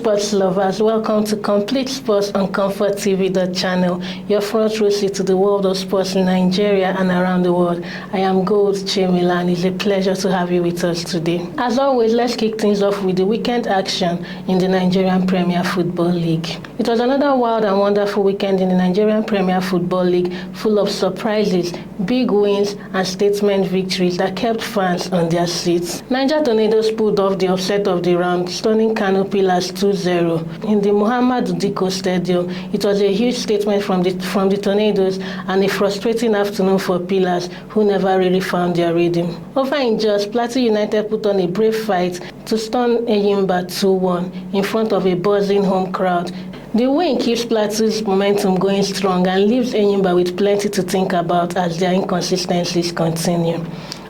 sports lovers, welcome to Complete Sports on ComfortTV.channel, your front row seat to the world of sports in Nigeria and around the world. I am Gold Chemila, and it's a pleasure to have you with us today. As always, let's kick things off with the weekend action in the Nigerian Premier Football League. It was another wild and wonderful weekend in the Nigerian Premier Football League, full of surprises, big wins, and statement victories that kept fans on their seats. Niger Tornadoes pulled off the upset of the round, stunning Kano Pillars 2-0. In the Muhammad Diko Stadium, it was a huge statement from the Tornadoes and a frustrating afternoon for Pillars, who never really found their rhythm. Over in Jos, Plateau United put on a brave fight to stun Enyimba 2-1 in front of a buzzing home crowd. The win keeps Plateau's momentum going strong and leaves Enyimba with plenty to think about as their inconsistencies continue.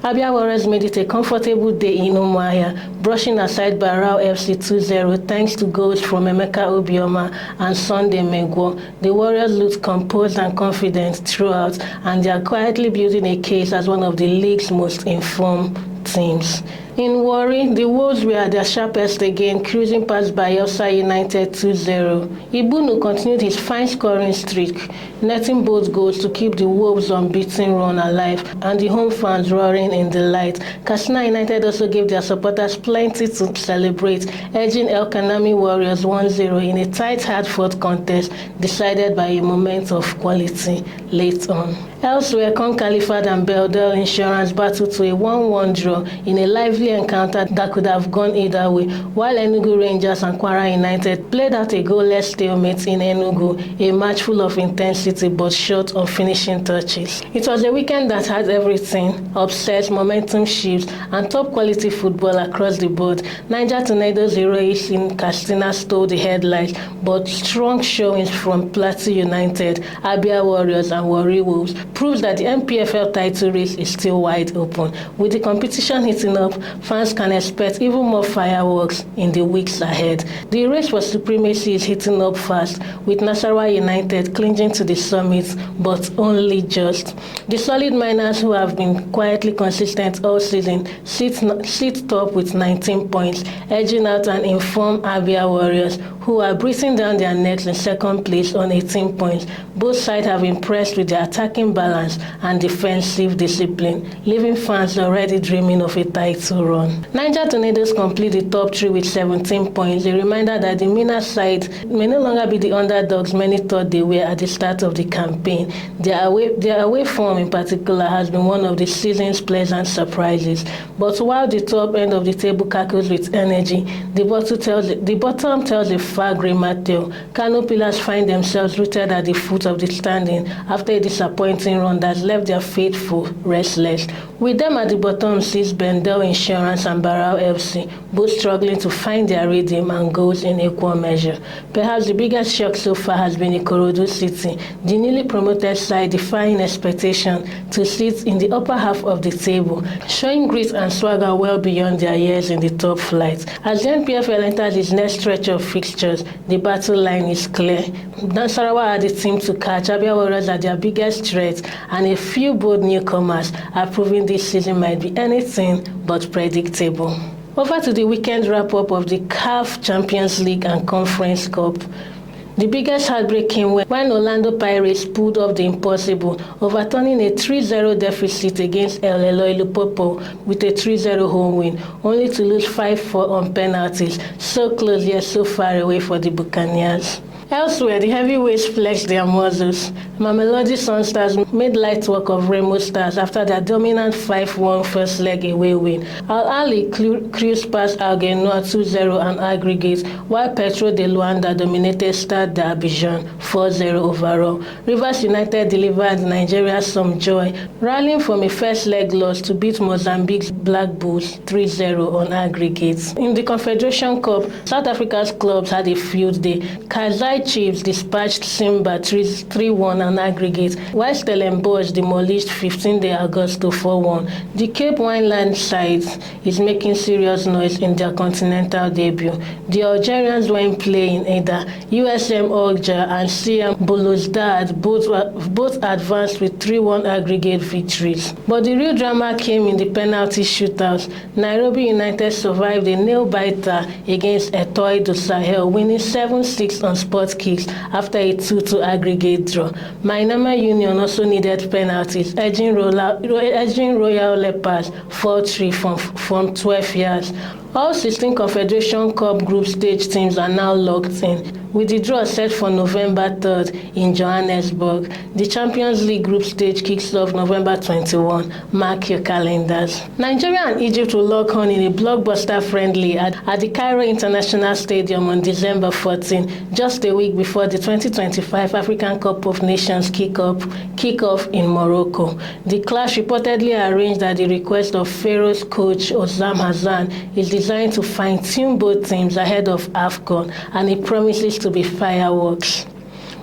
Abia Warriors made it a comfortable day in Umuahia, brushing aside Barao FC 2-0 thanks to goals from Emeka Obioma and Sunday Megwo. The Warriors looked composed and confident throughout, and they are quietly building a case as one of the league's most informed teams. In Warri, the Wolves were at their sharpest again, cruising past Bayelsa United 2-0. Ibunu continued his fine scoring streak, netting both goals to keep the Wolves' unbeaten run alive and the home fans roaring in delight. Katsina United also gave their supporters plenty to celebrate, edging El Kanami Warriors 1-0 in a tight, hard-fought contest decided by a moment of quality late on. Elsewhere, Con Califat and Beldel Insurance battled to a 1-1 draw in a lively encounter that could have gone either way, while Enugu Rangers and Kwara United played out a goalless stalemate in Enugu, a match full of intensity but short on finishing touches. It was a weekend that had everything: upsets, momentum shifts, and top quality football across the board. Niger Tornadoes heroics in Katsina stole the headlines, but strong showings from Plateau United, Abia Warriors, and Warri Wolves proves that the NPFL title race is still wide open. With the competition heating up, fans can expect even more fireworks in the weeks ahead. The race for supremacy is heating up fast, with Nasarawa United clinging to the summit, but only just. The solid Miners, who have been quietly consistent all season, sit top with 19 points, edging out an informed Abia Warriors, who are breathing down their necks in second place on 18 points. Both sides have impressed with their attacking balance and defensive discipline, leaving fans already dreaming of a title run. Niger Tornadoes complete the top three with 17 points, a reminder that the Mina side may no longer be the underdogs many thought they were at the start of the campaign. Their away form in particular has been one of the season's pleasant surprises. But while the top end of the table cackles with energy, the bottom tells a far grimmer tale. Kano Pillars find themselves rooted at the foot of the standing after a disappointing run that left their faithful restless. With them at the bottom sits Bendel Insurance and Barao FC, both struggling to find their rhythm and goals in equal measure. Perhaps the biggest shock so far has been Ikorodu City, the newly promoted side defying expectation to sit in the upper half of the table, showing grit and swagger well beyond their years in the top flight. As the NPFL enters its next stretch of fixtures, the battle line is clear. Nasarawa are the team to catch, Abia Warriors are their biggest threat, and a few bold newcomers are proving this season might be anything but predictable. Over to the weekend wrap-up of the CAF Champions League and Conference Cup. The biggest heartbreak came when Orlando Pirates pulled off the impossible, overturning a 3-0 deficit against El Eloy Lupopo with a 3-0 home win, only to lose 5-4 on penalties. So close yet so far away for the Buccaneers. Elsewhere, the heavyweights flexed their muscles. Mamelodi Sunstars made light work of Remo Stars after their dominant 5-1 first leg away win. Al Ahly cruised past Algenoa 2-0 on aggregate, while Petro de Luanda dominated Stade d'Abidjan 4-0 overall. Rivers United delivered Nigeria some joy, rallying from a first leg loss to beat Mozambique's Black Bulls 3-0 on aggregate. In the Confederation Cup, South Africa's clubs had a field day. Kazai Chiefs dispatched Simba 3-1 on aggregate, while Stellenbosch demolished 15-day Augusto 4-1. The Cape Wineland side is making serious noise in their Continental debut. The Algerians were in play in either USM Alger and CM Belouizdad both advanced with 3-1 aggregate victories. But the real drama came in the penalty shootouts. Nairobi United survived a nail-biter against Etoile du Sahel, winning 7-6 on spot kicks after a 2-2 aggregate draw. Mainama Union also needed penalties, edging Royal Leopards 4-3 from 12 yards. All 16 Confederation Cup group stage teams are now locked in, with the draw set for November 3rd in Johannesburg. The Champions League group stage kicks off November 21. Mark your calendars. Nigeria and Egypt will lock on in a blockbuster friendly at the Cairo International Stadium on December 14, just a week before the 2025 African Cup of Nations kickoff in Morocco. The clash, reportedly arranged at the request of Pharaoh's coach Osam Hassan, is designed to fine-tune both teams ahead of AFCON, and it promises to be fireworks.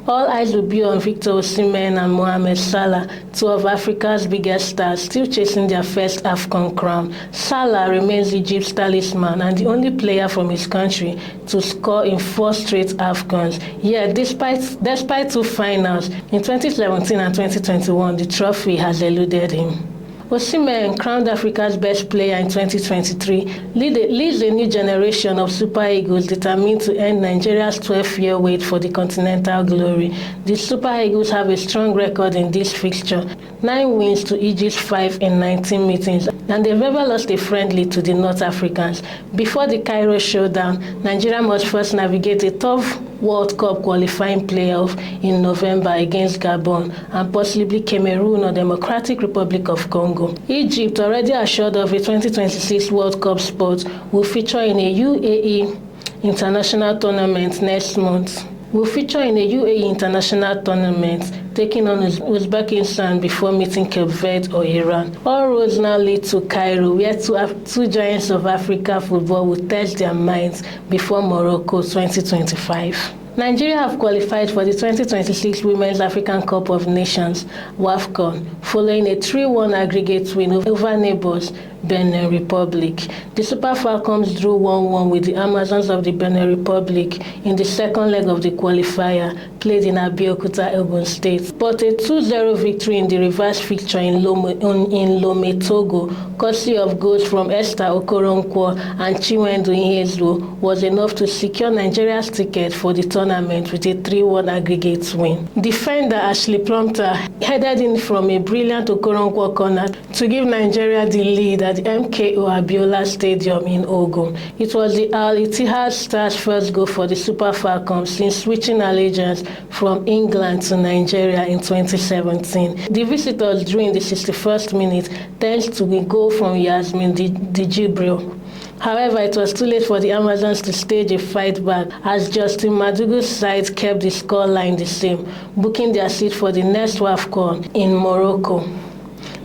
All eyes will be on Victor Osimhen and Mohamed Salah, two of Africa's biggest stars, still chasing their first AFCON crown. Salah remains Egypt's talisman and the only player from his country to score in 4 straight AFCONs. Yet, despite 2 finals in 2017 and 2021, the trophy has eluded him. Osimhen, crowned Africa's best player in 2023, leads a new generation of Super Eagles determined to end Nigeria's 12-year wait for the continental glory. The Super Eagles have a strong record in this fixture, 9 wins to Egypt's 5 in 19 meetings, and they've never lost a friendly to the North Africans. Before the Cairo showdown, Nigeria must first navigate a tough World Cup qualifying playoff in November against Gabon and possibly Cameroon or Democratic Republic of Congo. Egypt, already assured of a 2026 World Cup spot, will feature in a UAE international tournament next month. Taking on Uzbekistan before meeting Cape Verde or Iran. All roads now lead to Cairo, where two giants of Africa football will test their minds before Morocco 2025. Nigeria have qualified for the 2026 Women's African Cup of Nations WAFCON following a 3-1 aggregate win over neighbors Benin Republic. The Super Falcons drew 1-1 with the Amazons of the Benin Republic in the second leg of the qualifier, played in Abeokuta, Ogun State. But a 2-0 victory in the reverse fixture in Lome, Togo, courtesy of goals from Esther Okoronkwo and Chinwendu Ihezuo, was enough to secure Nigeria's ticket for the tournament with a 3-1 aggregate win. Defender Ashley Plumpton headed in from a brilliant Okoronkwo corner to give Nigeria the lead at the MKO Abiola Stadium in Ogun. It was the Al Ittihad Stars' first goal for the Super Falcons since switching allegiance from England to Nigeria in 2017. The visitors drew in the 61st minute thanks to a goal from Yasmin Dijibril. However, it was too late for the Amazons to stage a fight back as Justin Madugu's side kept the scoreline the same, booking their seat for the next WAFCON in Morocco.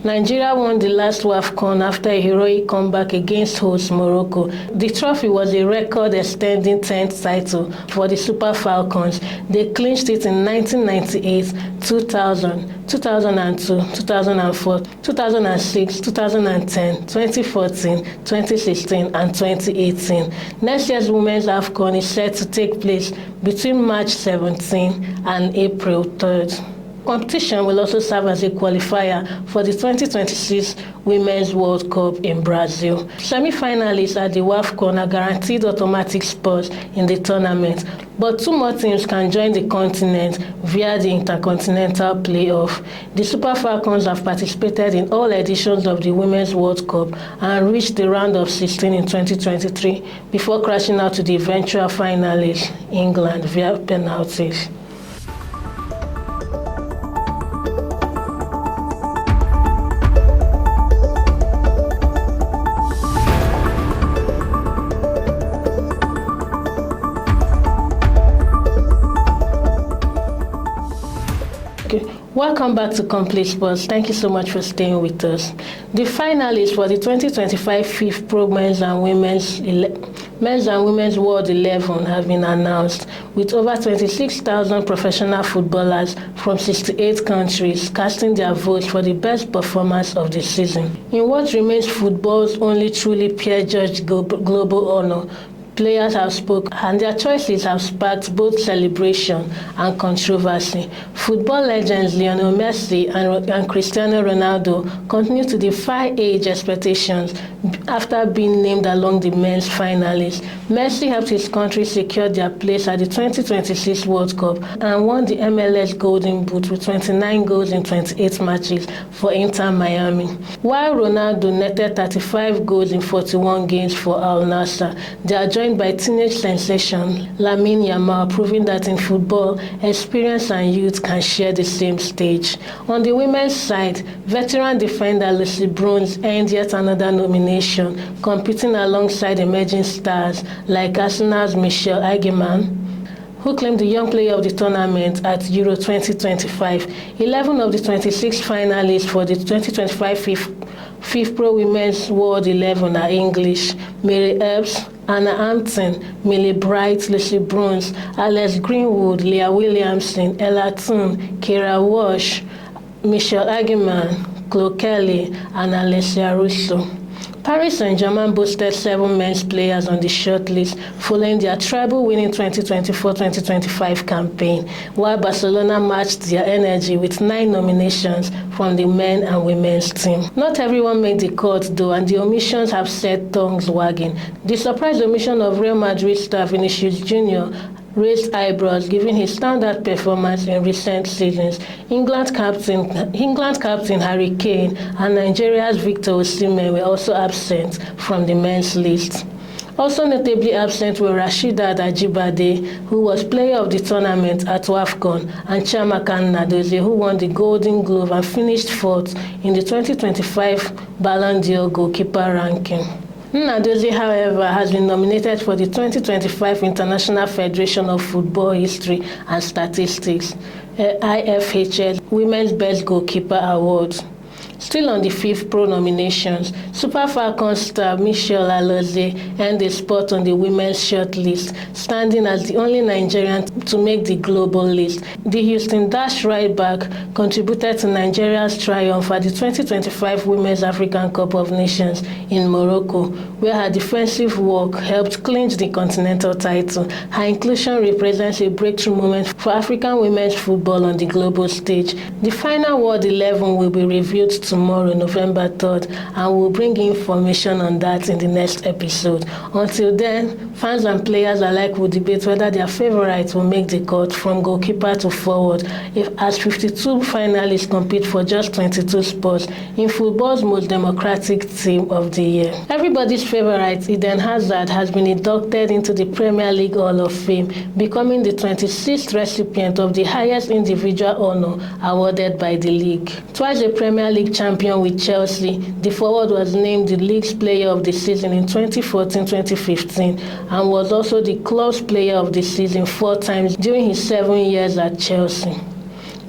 Nigeria won the last WAFCON after a heroic comeback against host Morocco. The trophy was a record-extending 10th title for the Super Falcons. They clinched it in 1998, 2000, 2002, 2004, 2006, 2010, 2014, 2016, and 2018. Next year's Women's AFCON is set to take place between March 17 and April 3rd. Competition will also serve as a qualifier for the 2026 Women's World Cup in Brazil. Semi-finalists at the WAFCON are guaranteed automatic spots in the tournament, but 2 more teams can join the continent via the Intercontinental Playoff. The Super Falcons have participated in all editions of the Women's World Cup and reached the round of 16 in 2023 before crashing out to the eventual finalists, England, via penalties. Welcome back to Complete Sports. Thank you so much for staying with us. The finalists for the 2025 FIFPro Men's and Women's World 11 have been announced, with over 26,000 professional footballers from 68 countries casting their votes for the best performance of the season. In what remains football's only truly peer-judged global honor, players have spoken, and their choices have sparked both celebration and controversy. Football legends Lionel Messi and Cristiano Ronaldo continue to defy age expectations after being named among the men's finalists. Messi helped his country secure their place at the 2026 World Cup and won the MLS Golden Boot with 29 goals in 28 matches for Inter Miami, while Ronaldo netted 35 goals in 41 games for Al Nassr. They are joined by teenage sensation Lamine Yamal, proving that in football, experience and youth can share the same stage. On the women's side, veteran defender Lucy Bronze earned yet another nomination, competing alongside emerging stars like Arsenal's Michelle Eigenmann, who claimed the Young Player of the Tournament at Euro 2025. 11 of the 26 finalists for the 2025 FIFPro Women's World 11 are English: Mary Earps, Anna Hampton, Millie Bright, Lucy Bronze, Alex Greenwood, Leah Williamson, Ella Toone, Kara Walsh, Michelle Eigenmann, Chloe Kelly, and Alessia Russo. Paris Saint-Germain boasted 7 men's players on the shortlist following their treble-winning 2024-2025 campaign, while Barcelona matched their energy with 9 nominations from the men and women's team. Not everyone made the cut though, and the omissions have set tongues wagging. The surprise omission of Real Madrid star Vinicius Jr. raised eyebrows given his standout performance in recent seasons. England captain Harry Kane and Nigeria's Victor Osimhen were also absent from the men's list. Also notably absent were Rasheedat Ajibade, who was player of the tournament at WAFCON, and Chiamaka Nnadozie, who won the Golden Glove and finished 4th in the 2025 Ballon d'Or goalkeeper ranking. Nnadozie, however, has been nominated for the 2025 International Federation of Football History and Statistics IFHS Women's Best Goalkeeper Award. Still on the FIFPro nominations, Super Falcons star Michelle Alozie earned a spot on the women's shortlist, standing as the only Nigerian to make the global list. The Houston Dash right back contributed to Nigeria's triumph at the 2025 Women's African Cup of Nations in Morocco, where her defensive work helped clinch the Continental title. Her inclusion represents a breakthrough moment for African women's football on the global stage. The final World 11 will be revealed tomorrow, November 3rd, and we'll bring information on that in the next episode. Until then, fans and players alike will debate whether their favorites will make the cut from goalkeeper to forward, as 52 finalists compete for just 22 spots in football's most democratic team of the year. Everybody's favorite, Eden Hazard, has been inducted into the Premier League Hall of Fame, becoming the 26th recipient of the highest individual honor awarded by the league. Twice a Premier League champion with Chelsea, the forward was named the league's player of the season in 2014-2015 and was also the club's player of the season 4 times during his 7 years at Chelsea.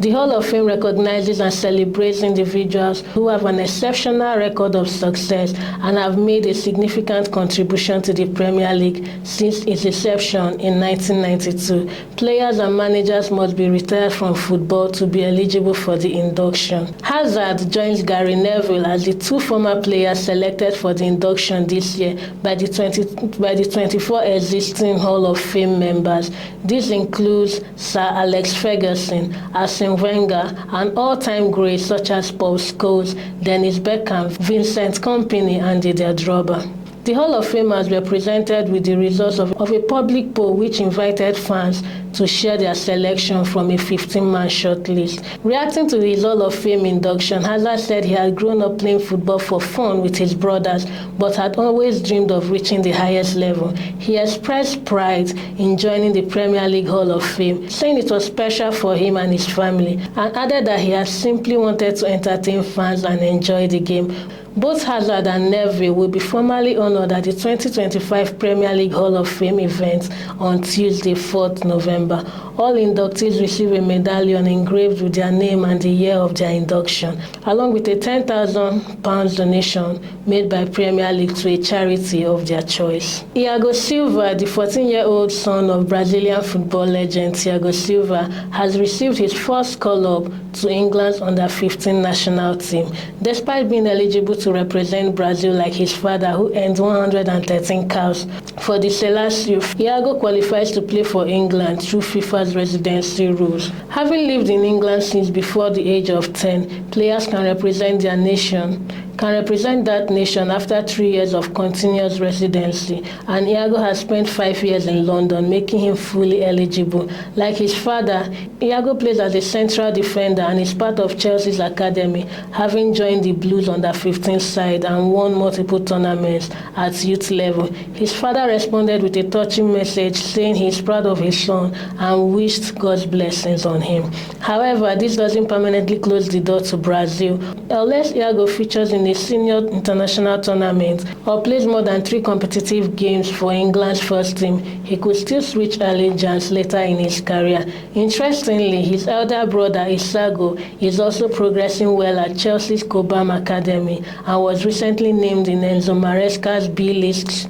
The Hall of Fame recognizes and celebrates individuals who have an exceptional record of success and have made a significant contribution to the Premier League since its inception in 1992. Players and managers must be retired from football to be eligible for the induction. Hazard joins Gary Neville as the 2 former players selected for the induction this year by the 24 existing Hall of Fame members. This includes Sir Alex Ferguson, Arsene Wenger, and all-time greats such as Paul Scholes, Dennis Beckham, Vincent Kompany, and Didier Drogba. The Hall of Famers were presented with the results of a public poll which invited fans to share their selection from a 15-man shortlist. Reacting to his Hall of Fame induction, Hazard said he had grown up playing football for fun with his brothers, but had always dreamed of reaching the highest level. He expressed pride in joining the Premier League Hall of Fame, saying it was special for him and his family, and added that he had simply wanted to entertain fans and enjoy the game. Both Hazard and Neville will be formally honored at the 2025 Premier League Hall of Fame event on Tuesday, 4th November. All inductees receive a medallion engraved with their name and the year of their induction, along with a £10,000 donation made by Premier League to a charity of their choice. Thiago Silva, the 14-year-old son of Brazilian football legend Thiago Silva, has received his first call-up to England's under-15 national team. Despite being eligible to represent Brazil like his father, who earned 113 caps for the Celeste youth, Thiago qualifies to play for England through FIFA's residency rules. Having lived in England since before the age of 10, players can represent that nation after 3 years of continuous residency, and Thiago has spent 5 years in London, making him fully eligible. Like his father, Thiago plays as a central defender and is part of Chelsea's academy, having joined the Blues under-15 side and won multiple tournaments at youth level. His father responded with a touching message saying he is proud of his son and wished God's blessings on him. However, this doesn't permanently close the door to Brazil. Unless Thiago features in a senior international tournament or plays more than 3 competitive games for England's first team, he could still switch allegiance later in his career. Interestingly, his elder brother Isago is also progressing well at Chelsea's Cobham Academy and was recently named in Enzo Maresca's B-list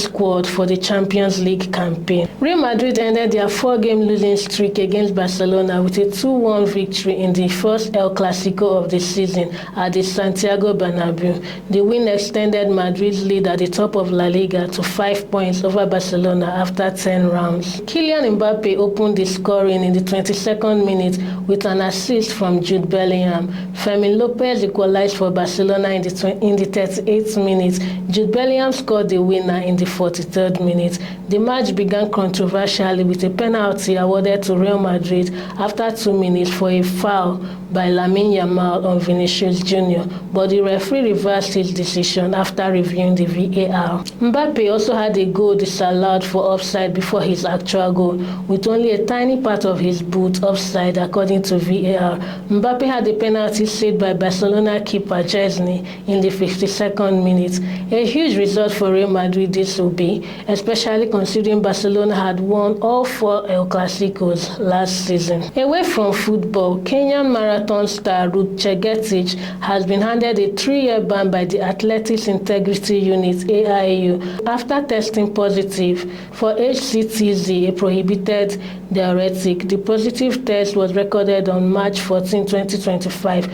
squad for the Champions League campaign. Real Madrid ended their 4-game losing streak against Barcelona with a 2-1 victory in the first El Clasico of the season at the Santiago Bernabeu. The win extended Madrid's lead at the top of La Liga to 5 points over Barcelona after 10 rounds. Kylian Mbappe opened the scoring in the 22nd minute with an assist from Jude Bellingham. Fermin Lopez equalized for Barcelona in the 38th minute. Jude Bellingham scored the winner in the 43rd minute. The match began controversially with a penalty awarded to Real Madrid after 2 minutes for a foul by Lamine Yamal on Vinicius Jr., but the referee reversed his decision after reviewing the VAR. Mbappe also had a goal disallowed for offside before his actual goal, with only a tiny part of his boot offside according to VAR. Mbappe had a penalty saved by Barcelona keeper Chesney in the 52nd minute. A huge result for Real Madrid this will be, especially considering Barcelona had won all 4 El Clasicos last season. Away from football, Kenyan marathon star Ruth Chegetich has been handed a 3-year ban by the Athletics Integrity Unit (AIU) after testing positive for HCTZ, a prohibited diuretic. The positive test was recorded on March 14, 2025.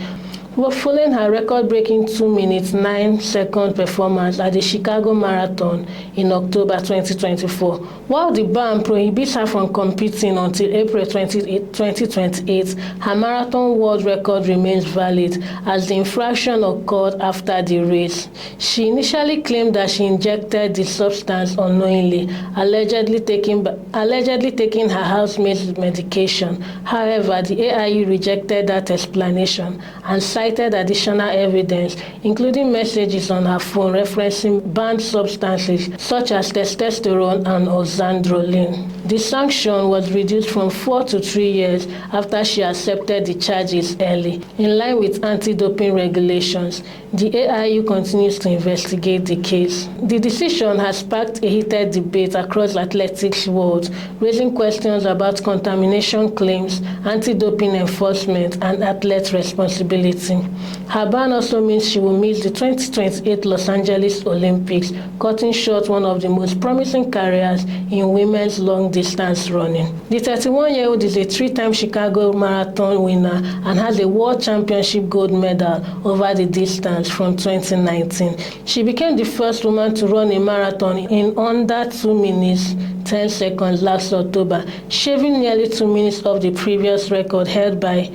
Following her record-breaking 2 minutes 9 seconds performance at the Chicago Marathon in October 2024. While the ban prohibits her from competing until April 2028, her marathon world record remains valid as the infraction occurred after the race. She initially claimed that she injected the substance unknowingly, allegedly taking her housemate's medication. However, the AIU rejected that explanation and cited additional evidence, including messages on her phone referencing banned substances such as testosterone and oxandrolone. The sanction was reduced from 4 to 3 years after she accepted the charges early. In line with anti-doping regulations, the AIU continues to investigate the case. The decision has sparked a heated debate across athletics world, raising questions about contamination claims, anti-doping enforcement, and athlete responsibility. Her ban also means she will miss the 2028 Los Angeles Olympics, cutting short one of the most promising careers in women's long-distance running. The 31-year-old is a 3-time Chicago Marathon winner and has a World Championship gold medal over the distance from 2019. She became the first woman to run a marathon in under 2 minutes 10 seconds last October, shaving nearly 2 minutes off the previous record held by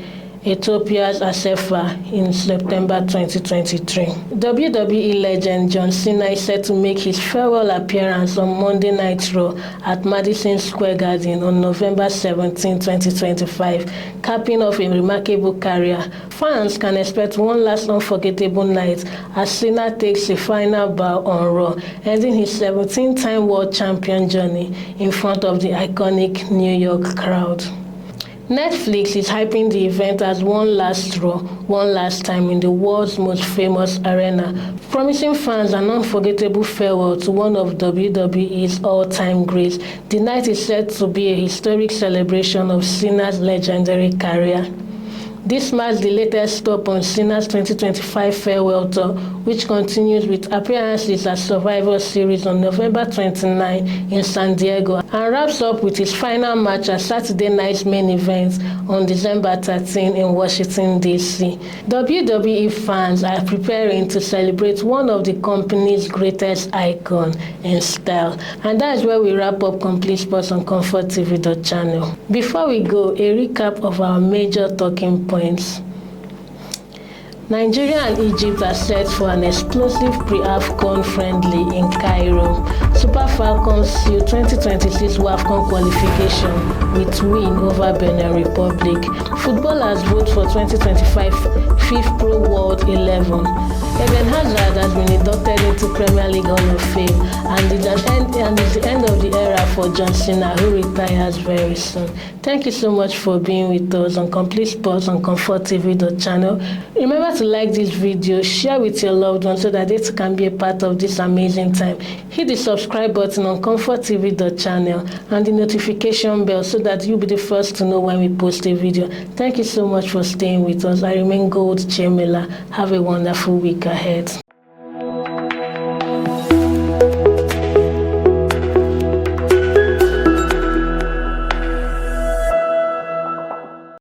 Ethiopia's Asefa in September 2023. WWE legend John Cena is set to make his farewell appearance on Monday Night Raw at Madison Square Garden on November 17, 2025, capping off a remarkable career. Fans can expect one last unforgettable night as Cena takes a final bow on Raw, ending his 17-time world champion journey in front of the iconic New York crowd. Netflix is hyping the event as one last straw, one last time in the world's most famous arena, promising fans an unforgettable farewell to one of WWE's all-time greats. The night is said to be a historic celebration of Cena's legendary career. This marks the latest stop on Cena's 2025 farewell tour, which continues with appearances at Survivor Series on November 29 in San Diego and wraps up with his final match at Saturday night's main event on December 13 in Washington, D.C. WWE fans are preparing to celebrate one of the company's greatest icons in style. And that's where we wrap up Complete Sports on ComfortTV.channel. Before we go, a recap of our major talking points. Nigeria and Egypt are set for an explosive pre-AFCON friendly in Cairo. Super Falcons seal 2026 WAFCON qualification with win over Benin Republic. Footballers vote for 2025 FIFPro World 11. Eden Hazard has been inducted into Premier League Hall of Fame and it's the end of the era for Cena, who retires very soon. Thank you so much for being with us on Complete Sports on ComfortTV.channel. Remember to like this video, share with your loved ones so that they too can be a part of this amazing time. Hit the subscribe button on ComfortTV.channel and the notification bell so that you'll be the first to know when we post a video. Thank you so much for staying with us. I remain Gold Cena. Have a wonderful week ahead.